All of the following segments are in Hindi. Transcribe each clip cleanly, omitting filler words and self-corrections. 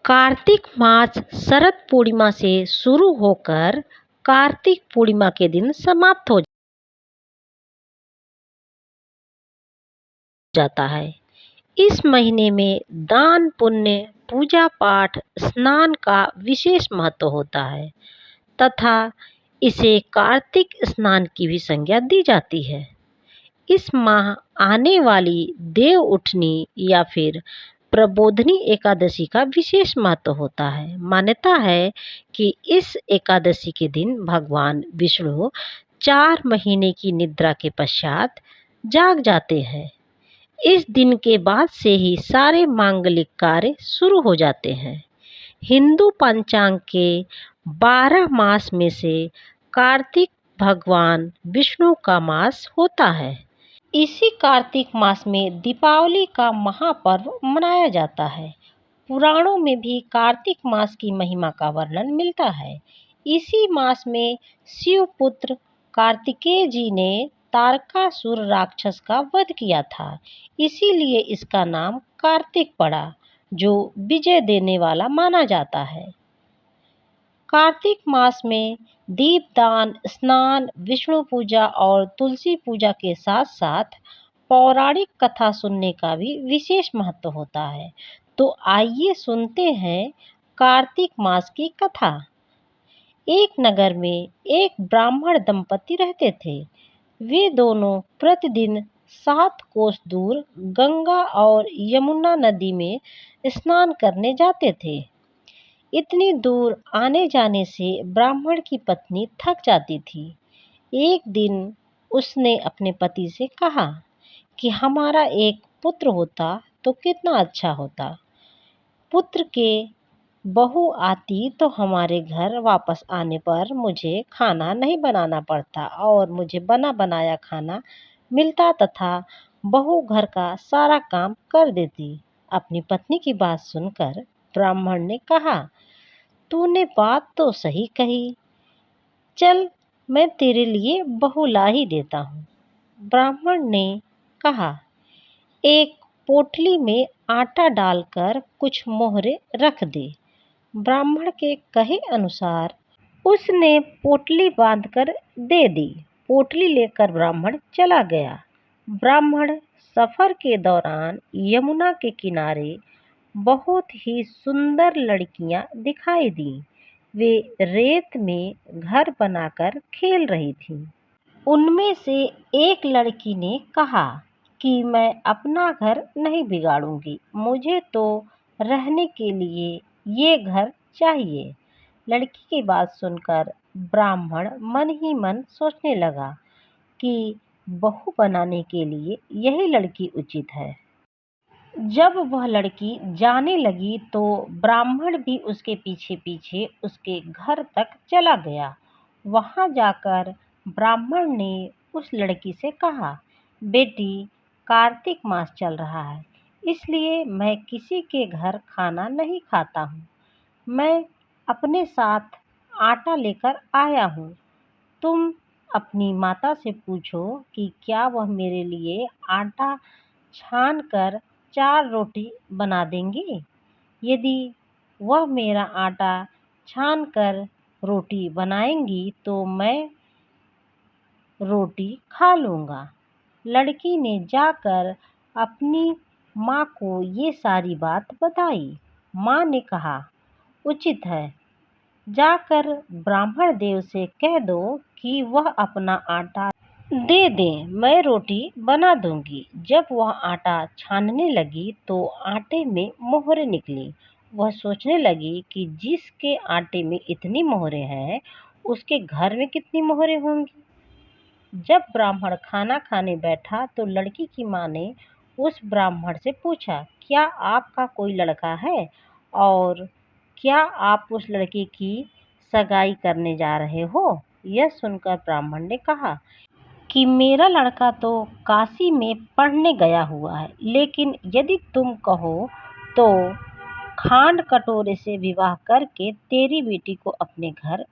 कार्तिक मास शरद पूर्णिमा से शुरू होकर कार्तिक पूर्णिमा के दिन समाप्त हो जाता है। इस महीने में दान पुण्य, पूजा पाठ, स्नान का विशेष महत्व होता है तथा इसे कार्तिक स्नान की भी संज्ञा दी जाती है। इस माह आने वाली देव उठनी या फिर प्रबोधनी एकादशी का विशेष महत्व होता है। मान्यता है कि इस एकादशी के दिन भगवान विष्णु 4 महीने की निद्रा के पश्चात जाग जाते हैं। इस दिन के बाद से ही सारे मांगलिक कार्य शुरू हो जाते हैं। हिंदू पंचांग के 12 मास में से कार्तिक भगवान विष्णु का मास होता है। इसी कार्तिक मास में दीपावली का महापर्व मनाया जाता है। पुराणों में भी कार्तिक मास की महिमा का वर्णन मिलता है। इसी मास में शिवपुत्र कार्तिकेय जी ने तारकासुर राक्षस का वध किया था। इसीलिए इसका नाम कार्तिक पड़ा, जो विजय देने वाला माना जाता है। कार्तिक मास में दीपदान, स्नान, विष्णु पूजा और तुलसी पूजा के साथ साथ पौराणिक कथा सुनने का भी विशेष महत्व होता है। तो आइए सुनते हैं कार्तिक मास की कथा। एक नगर में एक ब्राह्मण दंपति रहते थे। वे दोनों प्रतिदिन 7 कोस दूर गंगा और यमुना नदी में स्नान करने जाते थे। इतनी दूर आने जाने से ब्राह्मण की पत्नी थक जाती थी। एक दिन उसने अपने पति से कहा कि हमारा एक पुत्र होता तो कितना अच्छा होता। पुत्र के बहू आती तो हमारे घर वापस आने पर मुझे खाना नहीं बनाना पड़ता और मुझे बना बनाया खाना मिलता तथा बहू घर का सारा काम कर देती। अपनी पत्नी की बात सुनकर ब्राह्मण ने कहा, तूने बात तो सही कही। चल, मैं तेरे लिए बहू ला ही देता हूँ। ब्राह्मण ने कहा, एक पोटली में आटा डालकर कुछ मोहरे रख दे। ब्राह्मण के कहे अनुसार उसने पोटली बांधकर दे दी। पोटली लेकर ब्राह्मण चला गया। ब्राह्मण सफर के दौरान यमुना के किनारे बहुत ही सुंदर लड़कियां दिखाई दी। वे रेत में घर बनाकर खेल रही थीं। उनमें से एक लड़की ने कहा कि मैं अपना घर नहीं बिगाड़ूंगी, मुझे तो रहने के लिए ये घर चाहिए। लड़की की बात सुनकर ब्राह्मण मन ही मन सोचने लगा कि बहू बनाने के लिए यही लड़की उचित है। जब वह लड़की जाने लगी तो ब्राह्मण भी उसके पीछे पीछे उसके घर तक चला गया। वहां जाकर ब्राह्मण ने उस लड़की से कहा, बेटी, कार्तिक मास चल रहा है, इसलिए मैं किसी के घर खाना नहीं खाता हूँ। मैं अपने साथ आटा लेकर आया हूँ। तुम अपनी माता से पूछो कि क्या वह मेरे लिए आटा छान कर 4 रोटी बना देंगी। यदि वह मेरा आटा छान कर रोटी बनाएंगी तो मैं रोटी खा लूँगा। लड़की ने जाकर अपनी माँ को ये सारी बात बताई। माँ ने कहा, उचित है, जाकर ब्राह्मण देव से कह दो कि वह अपना आटा दे दें, मैं रोटी बना दूंगी। जब वह आटा छानने लगी तो आटे में मोहरे निकली। वह सोचने लगी कि जिसके आटे में इतनी मोहरे हैं, उसके घर में कितनी मोहरे होंगी। जब ब्राह्मण खाना खाने बैठा तो लड़की की माँ ने उस ब्राह्मण से पूछा, क्या आपका कोई लड़का है और क्या आप उस लड़के की सगाई करने जा रहे हो? यह सुनकर ब्राह्मण ने कहा कि मेरा लड़का तो काशी में पढ़ने गया हुआ है, लेकिन यदि तुम कहो तो खांड कटोरे से विवाह करके तेरी बेटी को अपने घर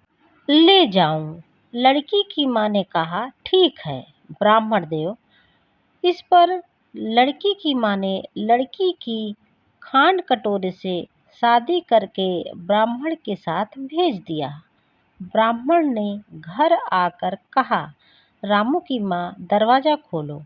ले जाऊं। लड़की की माँ ने कहा, ठीक है ब्राह्मण देव। इस पर लड़की की माँ ने लड़की की खांड कटोरे से शादी करके ब्राह्मण के साथ भेज दिया। ब्राह्मण ने घर आकर कहा, रामू की माँ, दरवाजा खोलो,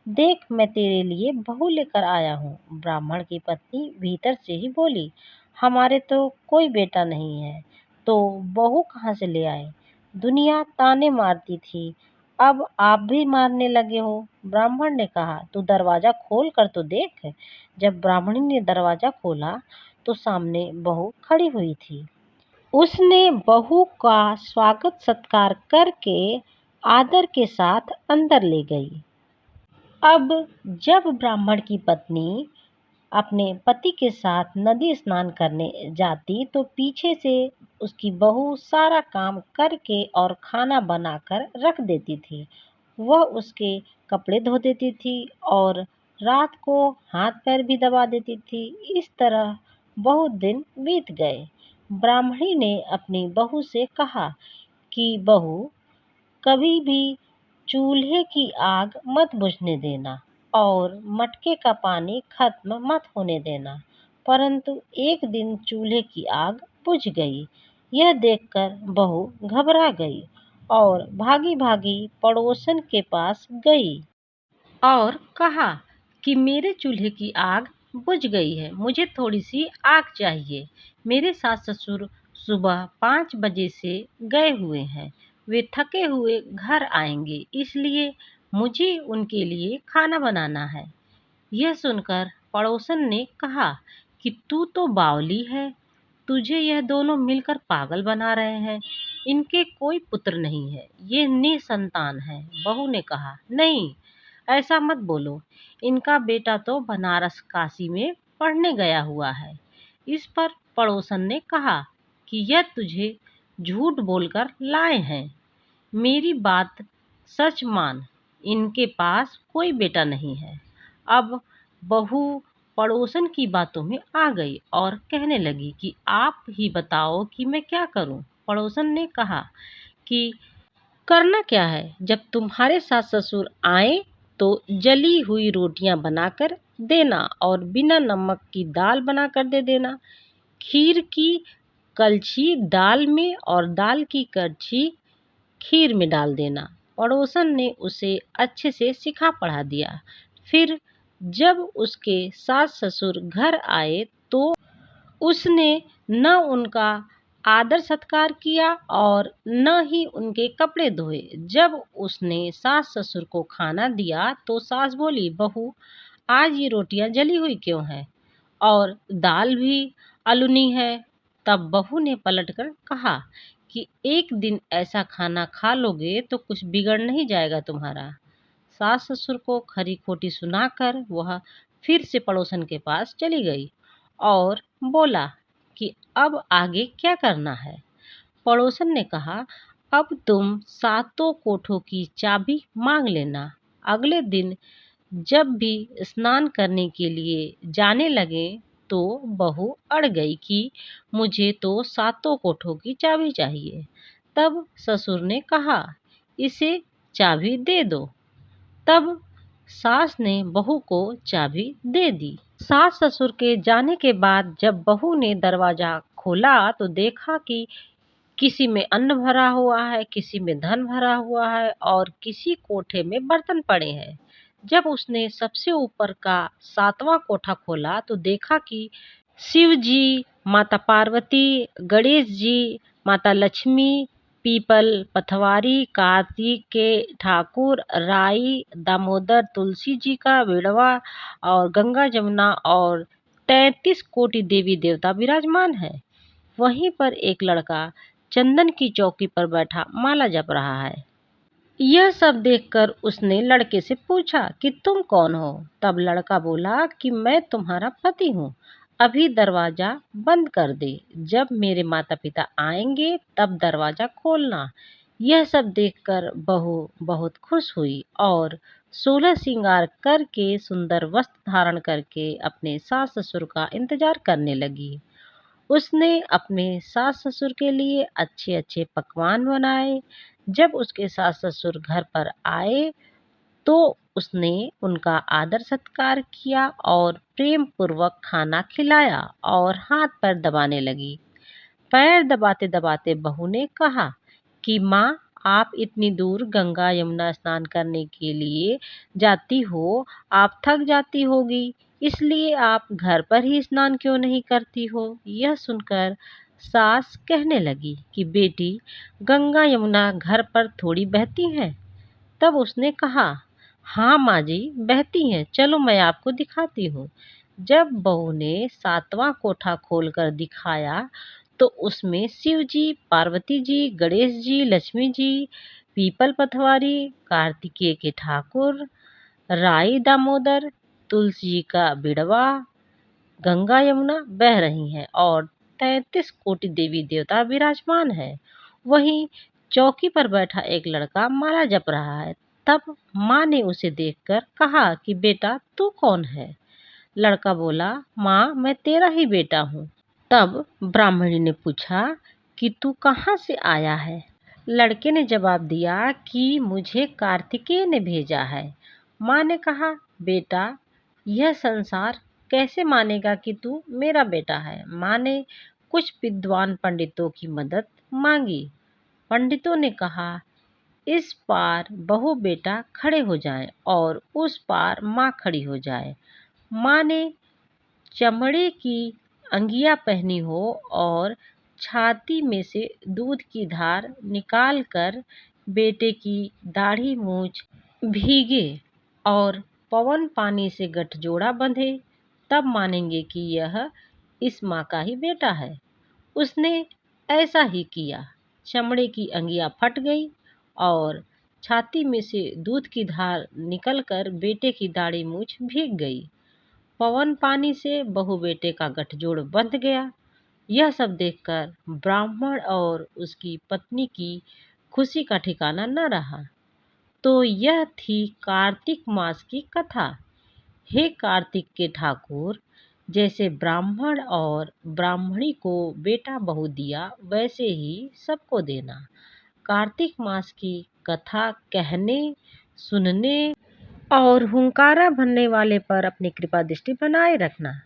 देख मैं तेरे लिए बहू लेकर आया हूँ। ब्राह्मण की पत्नी भीतर से ही बोली, हमारे तो कोई बेटा नहीं है, तो बहू कहाँ से ले आए? दुनिया ताने मारती थी, अब आप भी मारने लगे हो। ब्राह्मण ने कहा, तू दरवाजा खोल कर तो देख। जब ब्राह्मणी ने दरवाजा खोला तो सामने बहू खड़ी हुई थी। उसने बहू का स्वागत सत्कार करके आदर के साथ अंदर ले गई। अब जब ब्राह्मण की पत्नी अपने पति के साथ नदी स्नान करने जाती तो पीछे से उसकी बहू सारा काम करके और खाना बनाकर रख देती थी। वह उसके कपड़े धो देती थी और रात को हाथ पैर भी दबा देती थी। इस तरह बहुत दिन बीत गए। ब्राह्मणी ने अपनी बहू से कहा कि बहू, कभी भी चूल्हे की आग मत बुझने देना और मटके का पानी खत्म मत होने देना। परंतु एक दिन चूल्हे की आग बुझ गई। यह देखकर बहू घबरा गई और भागी भागी पड़ोसन के पास गई और कहा कि मेरे चूल्हे की आग बुझ गई है, मुझे थोड़ी सी आग चाहिए। मेरे सास ससुर सुबह 5 बजे से गए हुए हैं, वे थके हुए घर आएंगे, इसलिए मुझे उनके लिए खाना बनाना है। यह सुनकर पड़ोसन ने कहा कि तू तो बावली है, तुझे यह दोनों मिलकर पागल बना रहे हैं। इनके कोई पुत्र नहीं है, ये निसंतान है। बहू ने कहा, नहीं, ऐसा मत बोलो, इनका बेटा तो बनारस काशी में पढ़ने गया हुआ है। इस पर पड़ोसन ने कहा कि यह तुझे झूठ बोलकर लाए हैं, मेरी बात सच मान, इनके पास कोई बेटा नहीं है। अब बहू पड़ोसन की बातों में आ गई और कहने लगी कि आप ही बताओ कि मैं क्या करूं। पड़ोसन ने कहा कि करना क्या है, जब तुम्हारे सास ससुर आए तो जली हुई रोटियां बनाकर देना और बिना नमक की दाल बनाकर दे देना। खीर की कलछी दाल में और दाल की कलछी खीर में डाल देना। पड़ोसन ने उसे अच्छे से सिखा पढ़ा दिया। फिर जब उसके सास ससुर घर आए तो उसने न उनका आदर सत्कार किया और न ही उनके कपड़े धोए। जब उसने सास ससुर को खाना दिया तो सास बोली, बहू, आज ये रोटियां जली हुई क्यों हैं और दाल भी अलुनी है। तब बहू ने पलटकर कहा कि एक दिन ऐसा खाना खा लोगे तो कुछ बिगड़ नहीं जाएगा तुम्हारा। सास ससुर को खरी खोटी सुनाकर वह फिर से पड़ोसन के पास चली गई और बोला कि अब आगे क्या करना है। पड़ोसन ने कहा, अब तुम सातों कोठों की चाबी मांग लेना। अगले दिन जब भी स्नान करने के लिए जाने लगे तो बहू अड़ गई कि मुझे तो सातों कोठों की चाबी चाहिए। तब ससुर ने कहा, इसे चाबी दे दो। तब सास ने बहू को चाबी दे दी। सास ससुर के जाने के बाद जब बहू ने दरवाजा खोला तो देखा कि किसी में अन्न भरा हुआ है, किसी में धन भरा हुआ है और किसी कोठे में बर्तन पड़े हैं। जब उसने सबसे ऊपर का 7वां कोठा खोला तो देखा कि शिव जी, माता पार्वती, गणेश जी, माता लक्ष्मी, पीपल, पथवारी, कार्तिक के ठाकुर, राई, दामोदर, तुलसी जी का बिड़वा और गंगा जमुना और 33 कोटि देवी देवता विराजमान है। वहीं पर एक लड़का चंदन की चौकी पर बैठा माला जप रहा है। यह सब देखकर उसने लड़के से पूछा कि तुम कौन हो। तब लड़का बोला कि मैं तुम्हारा पति हूँ, अभी दरवाजा बंद कर दे, जब मेरे माता पिता आएंगे तब दरवाजा खोलना। यह सब देखकर बहू बहुत खुश हुई और 16 श्रृंगार करके सुंदर वस्त्र धारण करके अपने सास ससुर का इंतजार करने लगी। उसने अपने सास ससुर के लिए अच्छे अच्छे पकवान बनाए। जब उसके सास ससुर घर पर आए तो उसने उनका आदर सत्कार किया और प्रेम पूर्वक खाना खिलाया और हाथ पैर दबाने लगी। पैर दबाते दबाते बहू ने कहा कि माँ, आप इतनी दूर गंगा यमुना स्नान करने के लिए जाती हो, आप थक जाती होगी, इसलिए आप घर पर ही स्नान क्यों नहीं करती हो। यह सुनकर सास कहने लगी कि बेटी, गंगा यमुना घर पर थोड़ी बहती हैं। तब उसने कहा, हाँ माँ जी, बहती हैं, चलो मैं आपको दिखाती हूँ। जब बहू ने सातवां कोठा खोलकर दिखाया तो उसमें शिव जी, पार्वती जी, गणेश जी, लक्ष्मी जी, पीपल पथवारी, कार्तिकेय के ठाकुर, राई दामोदर, तुलसी जी का बिड़वा, गंगा यमुना बह रही हैं और 33 कोटि देवी देवता विराजमान है। वहीं चौकी पर बैठा एक लड़का माला जप रहा है। तब माँ ने उसे देखकर कहा कि बेटा, तू कौन है? लड़का बोला, माँ, मैं तेरा ही बेटा हूँ। तब ब्राह्मणी ने पूछा कि तू कहाँ से आया है? लड़के ने जवाब दिया कि मुझे कार्तिकेय ने भेजा है। माँ ने कहा, बेटा, यह संसार कैसे मानेगा कि तू मेरा बेटा है? माँ ने कुछ विद्वान पंडितों की मदद मांगी। पंडितों ने कहा, इस पार बहू बेटा खड़े हो जाएं और उस पार माँ खड़ी हो जाए। माँ ने चमड़े की अंगिया पहनी हो और छाती में से दूध की धार निकालकर बेटे की दाढ़ी मूछ भीगे और पवन पानी से गठजोड़ा बंधे, तब मानेंगे कि यह इस माँ का ही बेटा है। उसने ऐसा ही किया। चमड़े की अंगिया फट गई और छाती में से दूध की धार निकलकर बेटे की दाढ़ी मूछ भीग गई। पवन पानी से बहू बेटे का गठजोड़ बंध गया। यह सब देखकर ब्राह्मण और उसकी पत्नी की खुशी का ठिकाना न रहा। तो यह थी कार्तिक मास की कथा। हे कार्तिक के ठाकुर, जैसे ब्राह्मण और ब्राह्मणी को बेटा बहू दिया, वैसे ही सबको देना। कार्तिक मास की कथा कहने, सुनने और हुंकारा भरने वाले पर अपनी कृपा दृष्टि बनाए रखना।